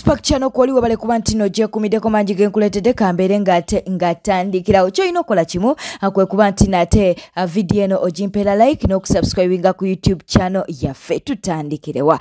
Spark Channel kwoli wabale kuba ntino je kumideko manji genkuletede kambere ngate ngatandikira kyoino kola kimu akwe kuba ntinate video eno ojimpera like no kusubscribinga ku YouTube channel yaffe tutandikirewa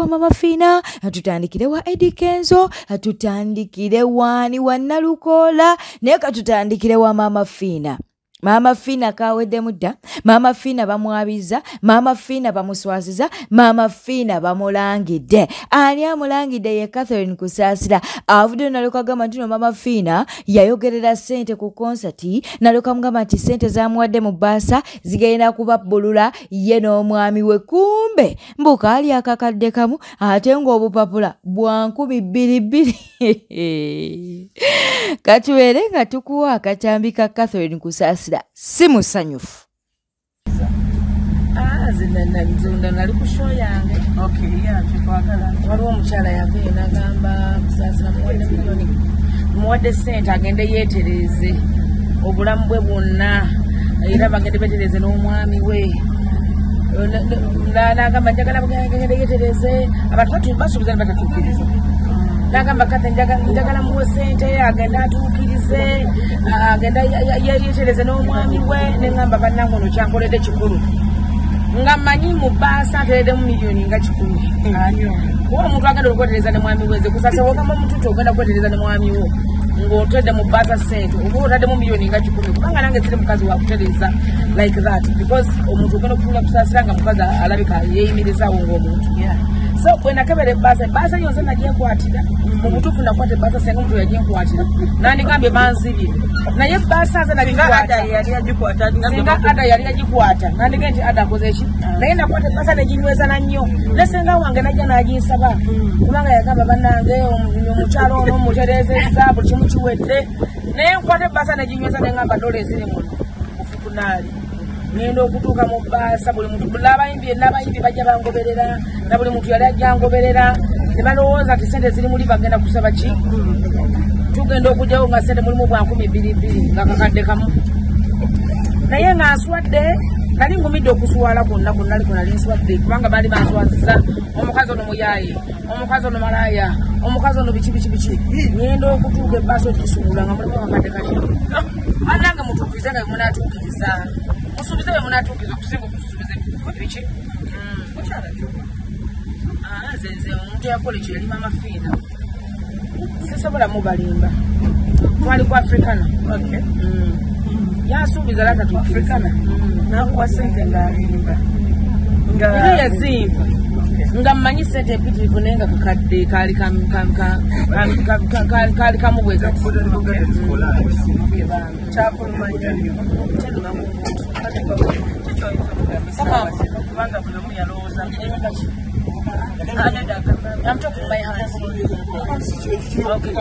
Mama Fina tutandikirewa Eddie Kenzo tutandikirewa ni Wanalukola neka tutandikirewa Mama Fina. Mama Fina kawedde mudda, Mama Fina bamwabiza, Mama Fina bamuswaziza, Mama Fina bamulangidde. Ani amulangidde ye Catherine Kusasira. Avude naloka gamba ntino Mama Fina yayogerera sente ku concert, naloka mugamba nti sente zamuwadde mu basa zigenda kuba bulula ye n'omwami we, kumbe mbuka ali akakadde kamu ate ng'obupapula bwa 222. Katuwere nga tukuwa akatambika Catherine Kusasira simu sanyufu. Zina nali ku show yange. Okay, yeah, tukwagala. Waliwo omukyala yavee n'agamba Kusasira muwadde ssente agende yeetereze obulamu bwe bwonna era bagende beetereze n'omwami we. N'agamba njagala bagende yeetereze abantu basuubiza ne batatuukiriza. Nagamba kate njagala muwe sente agenda atuukirize agenda yeetereze n'omwami we. Nengamba bannange ono kyankoledde kikulu nga mmanyi mu bbaasa ntereddemu miliyoni nga 10. Kuba omuntu agenda okwetereza ne mwami we, nze Kusasira wogamba omuntu ogenda kwetereza ne mwami wo ng'otedde mu bbaasa sente oba otaddemu miliyoni nga 10, kubanga nange siri mukazi wa kutereza like that, because omuntu ogenda okutunula Kusasira nga mukazi alabika yeeyimirizaawo ng'omuntu. So bwe nakebera ebbaasa yonse nagyenkwatira mu butuufu nakwata ebbaasa senga omuntu yagyenkwatira nandigambye banzibye naye ebbaasa nze singa Ada yali yagikwata nandigambye nti Ada akoze ki, naye nakwata ebbaasa neginyweza na nnyo ne senga wange najja n'aginsaba kubanga yagamba bannange omukyalo ono muterezezza buli kimu kiwedde, naye nkwata ebbaasa neginyweza nengamba dola eziri mu futunaali ngenda okutuuka mu bbaasa buli muntu n'abayimbi bajja bangoberera na buli muntu yali ajja ngoberera ne balowooza nti sente ziri muli bagenda kusaba ki, tugenda okujjawo nga sente mulimu bwa 222 nga kakadde kamu. Naye nga nswadde nali ngumidde okuswala kwonna nali nswadde kubanga baali banswaziza omukazi ono muyaaye, omukazi ono malaaya, omukazi ono biki ngenda okutuuka ebbaasa okisuula nga mulimu kakadde kati bannange mutuukirize nga munaatuukiriza musuubize bwe munaatuukiriza okusinga okusuubiza biki nze omuntu yakola ekyo yali Mama Fina sisobola mubalimba twali ku Africana. Yasuubiza latatuukiriza nakuwa sente ng'alimba era yazimba nga mmanyi sente empitirivu naye nga kakadde kaali kamu bwe kati kubanga buli omu yalowooza I'm talking my hands. Okay.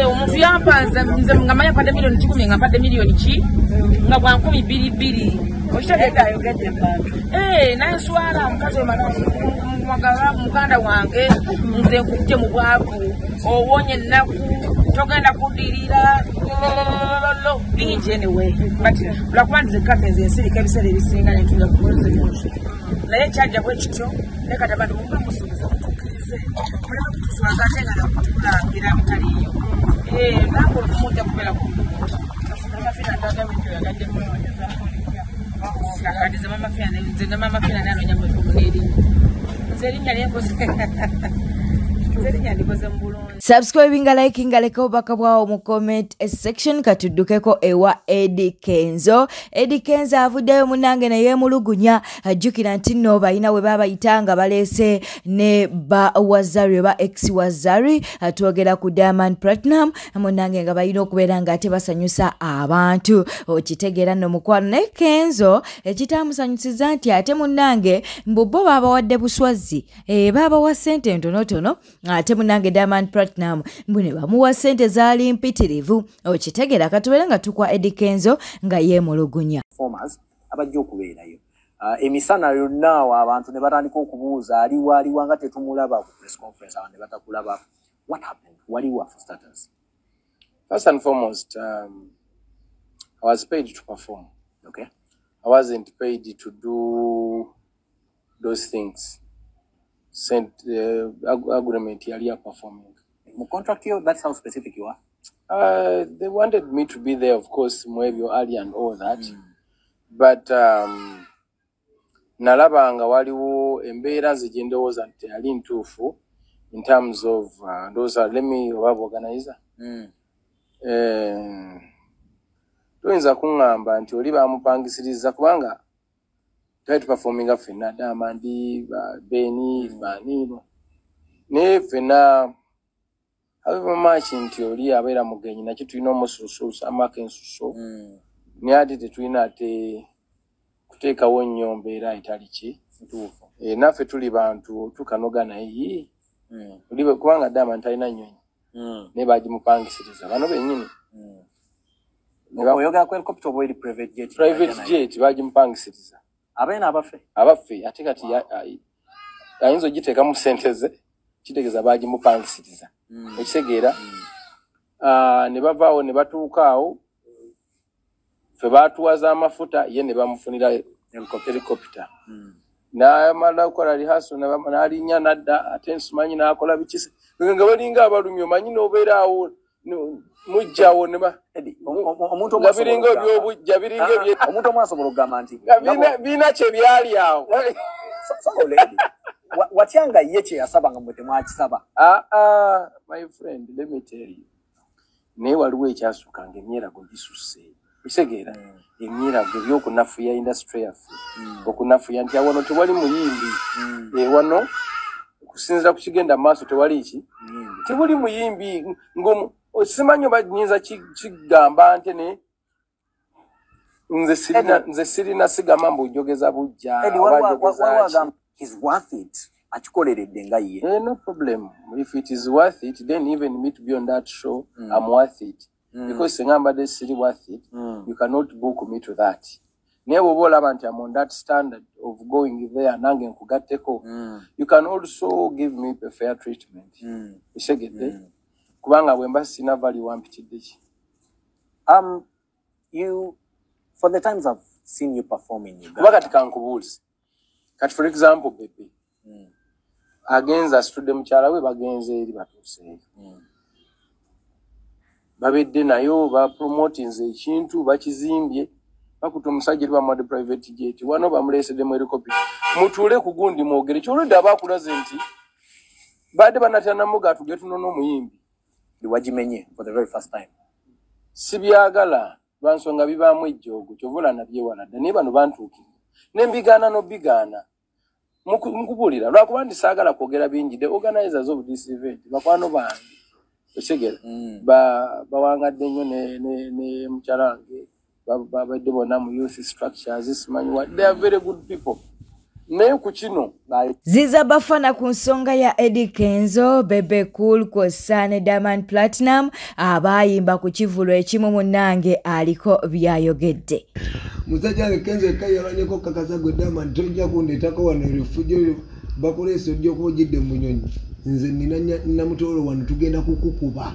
Omuntu yampanze nze nga manya mpadde miliyoni 10 nga mpadde miliyoni ki nga bwa 222. Naye nswala mukazi mwagala muganda wange nze nkujje mu bwavu owonye ennaku togenda kudirira bingi anyway, but lwakuba nze kate nze nsirika ebiseera ebisinga nentuula kukoza ekyo naye kyajja bwe kityo leka tabantu muba musuubiza mutuukirize mulema kutuswaza ate nga nakutulangira mutaliyo nange olukumujja kubeera ku akadize Mama Fina nze ne Mama Fina nanonya mwekumunerinnya nze erinnya lyenkoze subscribinga likinga leka obubaka bwawo mu comment section. Katuddukeko ewa Eddie Kenzo. Eddie Kenzo avuddeyo munange naye muluggunya ajjukira nti nno balina we babayitanga baleese ne ba Wazari ba ex Wazari atwogera ku Diamond Platinum munange nga balina okubeera nga ate basanyusa abantu okitegeera nno mukwano ne Kenzo ekitamusanyusiza nti ate munange mbubo babawadde buswazi babawa sente ntonotono ate munange Diamond Platinum mbune bamuwa sente zaali mpitirivu okitegeera. Katubeere nga tukwa Eddie Kenzo nga yeemulugunya performance abajja okubeerayo emisana yonna abantu ne batandika okubuuza aliwa nga tetumulaba ku press conference abantu ne batakulaba. What happened? Waliwa for starters? First and foremost, I was paid to perform. Okay. I wasn't paid to do those things. Sent agreement earlier performing. My contract here, that's how specific you are. They wanted me to be there, of course, maybe early and all that. But nalabanga waliwo embeera zigyendowoza nti ali ntuufu in terms of those are, let me organizer. Tuyinza kuŋŋamba nti oli bamupangisiriza kubanga twali tupafominga ffenna Diamond, Beni, Baniino naye ffenna however much nti oli abeera mugenyi nakyo tulina omususu samako ensuso naye ate tetulina ate kuteekawo nnyo mbeera etali ki ntuufu. Naffe tuli bantu tukanoga naye kubanga Diamond talina nnyonyi naye bagimupangisiriza bano bennyini. Oyogera ku helicopter oba eri private jet? Private jet bagimupangisiriza. Abeena abaffe ate kati ayinza ogiteeka mu ssente ze kitegeeza bagimupangisiriza. Ekitegeera ne bavaawo ne batuuka awo ffe baatuwaza amafuta ye ne bamufunira helicopter. N'amala okukola rehearsal n'alinnya n'adda ate nsimanyi n'akola bikise nga balinga abalumi omanyi n'obeera awo mujjawo ne ba omuntu biringa ebyobujja biringa omuntu omwasobola okugamba nti biina kye byali awo. Watyanga ye kye yasaba nga mwe temwakisaba? My friend, let me tell you. Naye waliwo ekyasuukanga emyerago gisusse. Kitegeera emyerago ebyokunafuya industry yaffe okunafuya nti awano tewali muyimbi wano okusinziira ku kigenda maaso tewali ki tewali muyimbi simanyi oba nyinza kigamba nte ne nze sirina sigamba mbujogeza bujja he's worth it. Achikoleredde nga ye. No problem. If it is worth it, then even me to be on that show, I'm worth it. Because Sengamba is really worth it. You cannot book me to that. Never I'm on that standard of going there and hanging kugateko. You can also give me a fair treatment. You say get there. Kubanga wemba sina value wampitidde. You, for the times I've seen you perform in Uganda. Kubanga tikankubuulize. Kati for example, baby. Agenza stude mukyala we bagenze eri batuuseeyo. Babedde nayo ba promotinze ekintu bakizimbye bakuta omusajja eri bamwadde private jet wano bamuleeseddemu helicopter mutuule ku gundi mwogere kyoludde abaakulaze nti badde banatanamuga tugetuno n'omuyimbi wagimenye for the very first time. Sibyagala lwansonga bibaamu ejjoogo kyovula nabyewala dda naye bano bantuukire nembigaana n'obigaana mukubulira lwakuba ndi saagala kwogera bingi the organizers of this event bakwano bange ekigera bawangadde nnyo ne mukyala wange babadde bonna mu youth structures simanyi what they are very good people. Naye ku kino ziza bafana ku nsonga ya Eddie Kenzo, Bebe Cool kw'ossa ne Diamond Platinum abayimba ku kivulo ekimu munnange aliko byayogedde. Musajja Kenzo kayalanyeko kakasa gwe Diamond tojja kundetako wano refujo bakolesa ojjo kujidde munyonyi. Nze nina mutolo wano tugenda kukukuba.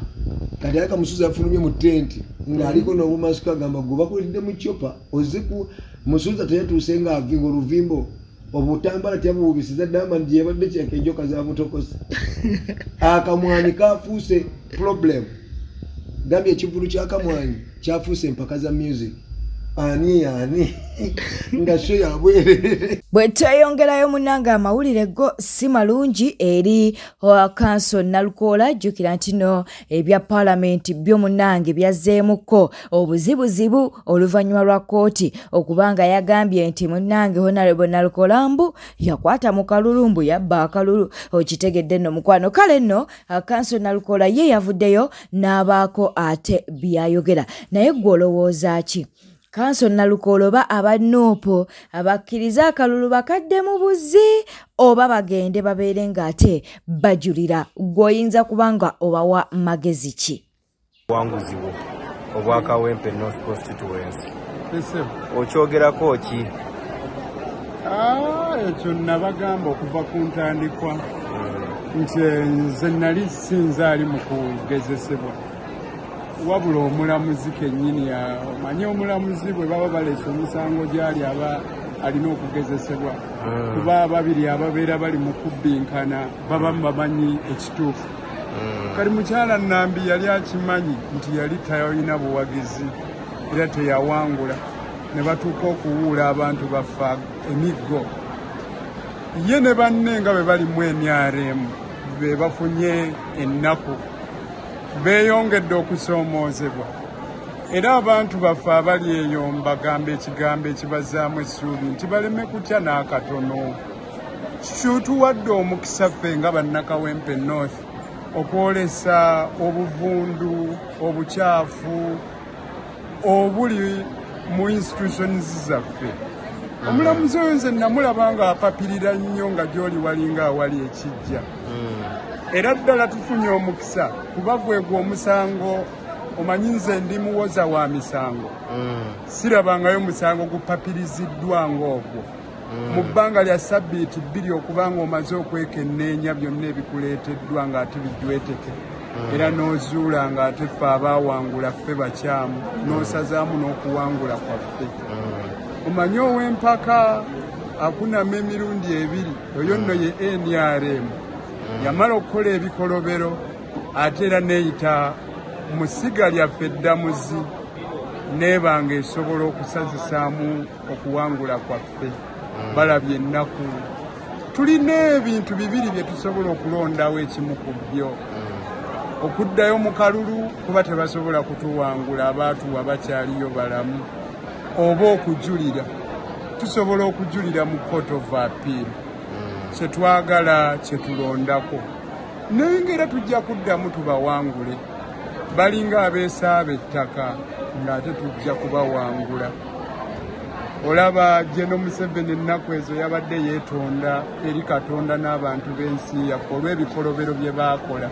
Kati aka musuza afulumye mu tent nga aliko no bumasuka gamba go bakolidde mu chopa oziku musuza teyatusenga avingo luvimbo. Obutambala tyabubisiza Diamond yebadde kyekenjoka za mutokosi. Akamwani kafuuse problem. Gambye ekivulu kyakamwani kyafuuse mpaka za music. Ani nga show yabwerere. Bwe tweyongerayo munnange amawulire go si malungi eri Council Nalukoola jjukira nti no ebya Parliament byo munnange byazzeemuko obuzibuzibu oluvannyuma lwa kkooti okubanga yagambye nti munnange Honorable Nalukoola mbu yakwata mu kalulu yabba akalulu okitegedde nno mukwano kale nno Council Nalukoola ye yavuddeyo n'abaako ate byayogera naye gwe olowooza ki? Council Nalukoola oba abanoopo abakkiriza akalulu bakadde mu buzzi oba bagende babeere ng'ate bajulira gw'oyinza kubanga obawa magezi ki? Wanguziwo obwakawempe North Constituency okyogerako ki? Ekyo nabagamba okuva ku ntandikwa nti nze nali sinzaali mu kugezesebwa wabula omulamuzi kennyini omanyi omulamuzi bwe baba baleese omusango gyali aba alina okugezesebwa kuba ababiri ababeera bali mu kubbinkana baba bamanyi ekituufu kali mukyala Nambi yali akimanyi nti yali tayina buwagizi era teyawangula ne batuuka okuwuula abantu bafa emiggo ye ne banne nga bwe bali mu NRM be bafunye ennaku beeyongedde okusoomoozebwa era abantu baffe abali eyo mbagamba ekigambo ekibazaamu essuubi nti baleme kutya n'akatono kyutuwadde omukisa ffe nga bannakawempe North okwolesa obuvundu obukyafu obuli mu institutions zaffe omulamuzi oyo nze namulaba nga apapirira nnyo nga gy'oli walinga awali ekijja era ddala tufunye omukisa kuba gwegwa omusango omanyi nze ndi muwoza wa misango sirabangayo musango gupapiriziddwa ng'ogwo mu bbanga lya sabbiiti 2 okubanga omaze okwekenneenya byonna ebikuleeteddwa ng'ate bijweteke era n'ozuula ng'ate ffe abaawangula ffe bakyamu n'osazaamu n'okuwangula kwaffe omanyi ow'empaka akunama emirundi 2 oyo nno ye NRM yamala okukola ebikolobero ate era neeyita mu ssiga lyaffe eddamuzi neebanga esobola okusazisaamu okuwangula kwaffe balabye ennaku tulina ebintu 2 bye tusobola okulondawo ekimu ku byo okuddayo mu kalulu kuba tebasobola kutuwangula abaatuwa bakyaliyo balamu oba okujulira tusobola okujulira mu court of appeal kyetwagala kyetulondako naye ngera tujja kuddamu tubawangule balinga abeesaaba ettaka ng'ate tujja kubawangula olaba Jeno Museveni ennaku ezo yabadde yeetonda eri Katonda n'abantu b'ensi yaffe olw'ebikolobero bye baakola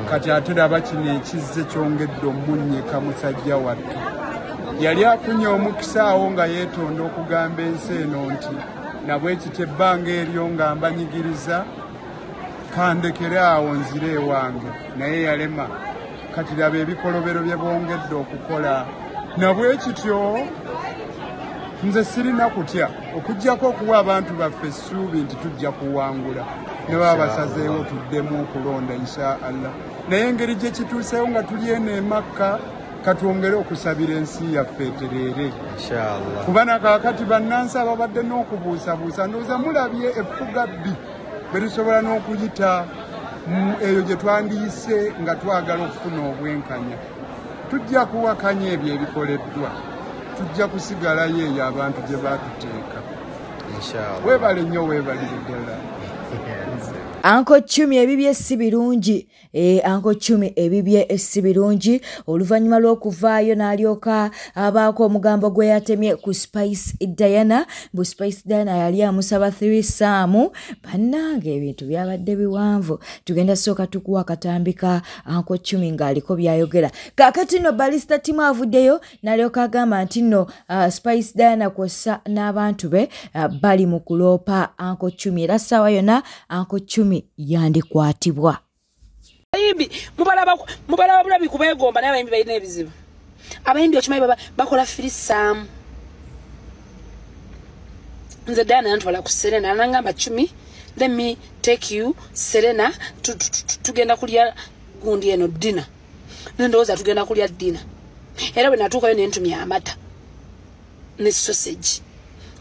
kati ate laba kino ekizze kyongedde omunnyika musajja wattu yali afunye omukisa awo nga yeetonda okugamba ensi eno nti nabwekiti ebbanga eryo nga mbanyigiriza kandekere awo nzire ewange naye yalema kati laba ebikolobero bye bongedde okukola nabwekityo nze sirina kutya okujjako okuwa abantu baffe essuubi nti tujja kuwangula ne baba basazeewo tuddemu okulonda inshaallah naye engeri gye kituuseewo nga tuli eno emakka katwongere okusabira ensi yaffe etereere kuba nakaakati bannansi ababadde n'okubuusabuusa ndowooza mulabye effuga bbi bwe tusobola n'okuyita eyo gye twandiyise nga twagala okufuna obwenkanya tujja kuwakanya ebyo ebikoleddwa tujja kusigalayo eyo abantu gye baatuteeka weebale nnyo weebalire ddala Anko Chumi ebibye si birungi Anko Chumi ebibye si birungi oluvannyuma lw'okuvaayo n'alyoka abaako omugambo gwe yatemye ku Spice Diana bu Spice Diana yali amusaba 3 saamu bannange ebintu byabadde biwanvu tugenda sooka tukuwa akatambika Anko Chumi ng'aliko byayogera kaakati nno Balista Timu avuddeyo n'alyoka agamba nti nno Spice Diana kw'ossa n'abantu be bali mu kuloopa Anko Chumi era ssaawa yonna Anko Chumi yandikwatibwa abayimbi mubalaba bulabi kubeegomba naye abayimbi balina ebizibu abayimbi okimanyi bakola firisaamu nze Diana yantwala ku Serena nangamba Chumi let me take you Serena tugenda kulya gundi eno dina ndowooza tugenda kulya dina era bwe natuukayo nentumya amata ne sausage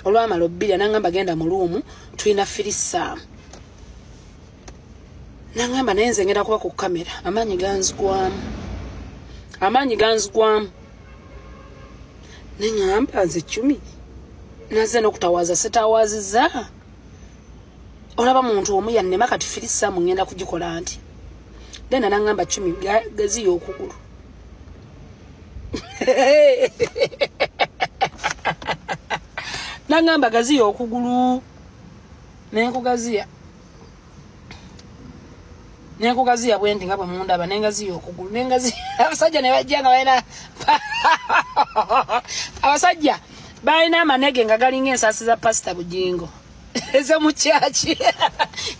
olwamala obbirya nangamba genda mu luumu tulina firisaamu nangamba naye nze ngenda kuba ku kamera amaanyi ganzigwamu neŋŋamba nze Chumi naze n'okutawaaza setawaazizza olaba muntu omu yannema kati firisaamu ngenda kugikola nti dena nangamba Chumi gaziya okugulu nangamba gaziya okugulu nenkugaziya bwendi nga bwe mundaba nengaziya okugulu abasajja ne bajja nga balina abasajja balina amanege nga galinga ensaasi za pasita Bujingo eze mu kyaki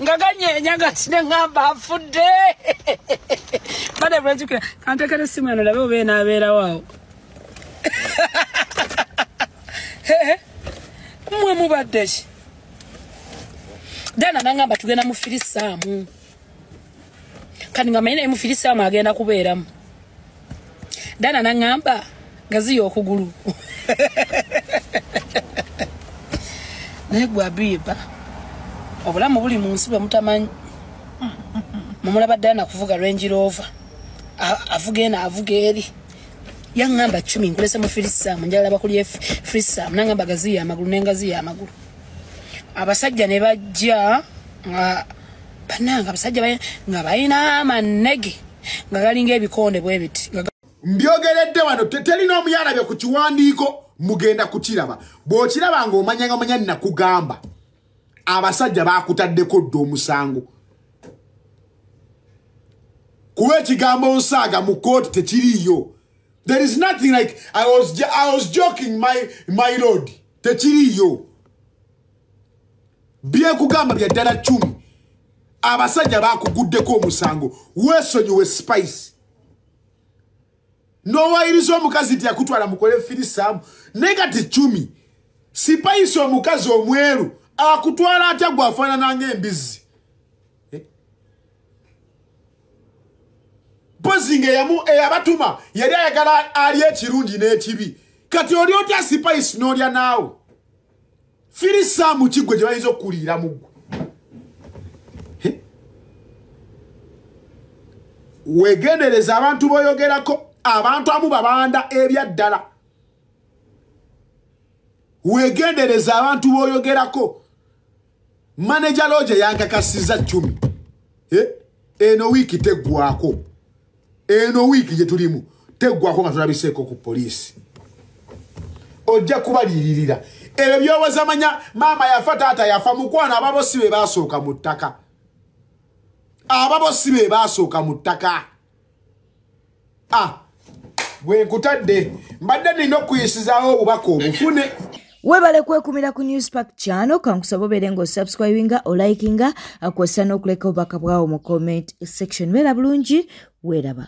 nga ganyeenya nga sinengamba afudde bade bwejukira kantekere simu eno labe obe naabeera waawo mwe mubadde ki Dana nangamba tugenda mu filisaamu kandi nga mayina mu filisaamu agenda kubeeramu Dana nangamba gaziyo okugulu negwa biba obulamu buli mu nsi bwe mutamanyi mumulaba Dana kuvuga Range Rover avuga eri yangamba 10 nkulese mu filisaamu njala bakuli filisaamu nangamba gaziyo amagulu nengaziyo amagulu abasajja ne bajja bananga abasajja nga bayina amanege nga galinga ebikonde bwe biti mbyogeredde wano telina omuyala byo ku kiwandiiko mugenda kukiraba bw'okiraba ng'omanya nakugamba abasajja baakutaddeko dde omusango kuba ekigambo nsaaga mu kooti tekiriiyo. There is nothing like I was joking my lord tekiriiyo byekugamba bya ddala 10 abasajja baakuguddeko omusango weesonyiwe Spice nowayiriza omukazi ti yakutwala mukole filisaamu negati 10 Spice omukazi omweru akutwala atya gwafaanana ng'embizi pozinga eyabatuma yali ayagala ali ekirungi n'ekibi kati oli otya Spice n'olya naawe filisaamu kigwe gye bayinza okuliira muggo wegendereza abantu boyogerako abantu amu babanda ebyaddala wegendereza abantu boyogerako manager loje yankakasiza 10 eno wiki teggwako eno wiki gye tulimu teggwako nga tulabiseeko ku poliisi ojja kubaliiririra ebyo byowazamanya maama yafa taata yafa mukwana ababosi be baasooka mu ttaka ababosi be baasooka mu ttaka bwe nkutadde mbadde nina okuyisizaawo obubaka obufune webale kwekumira ku Newspark channel kankusaba obeere ng'osubscribinga olikinga akwesa n'okuleka obubaka bwawo mu comment section beera bulungi weeraba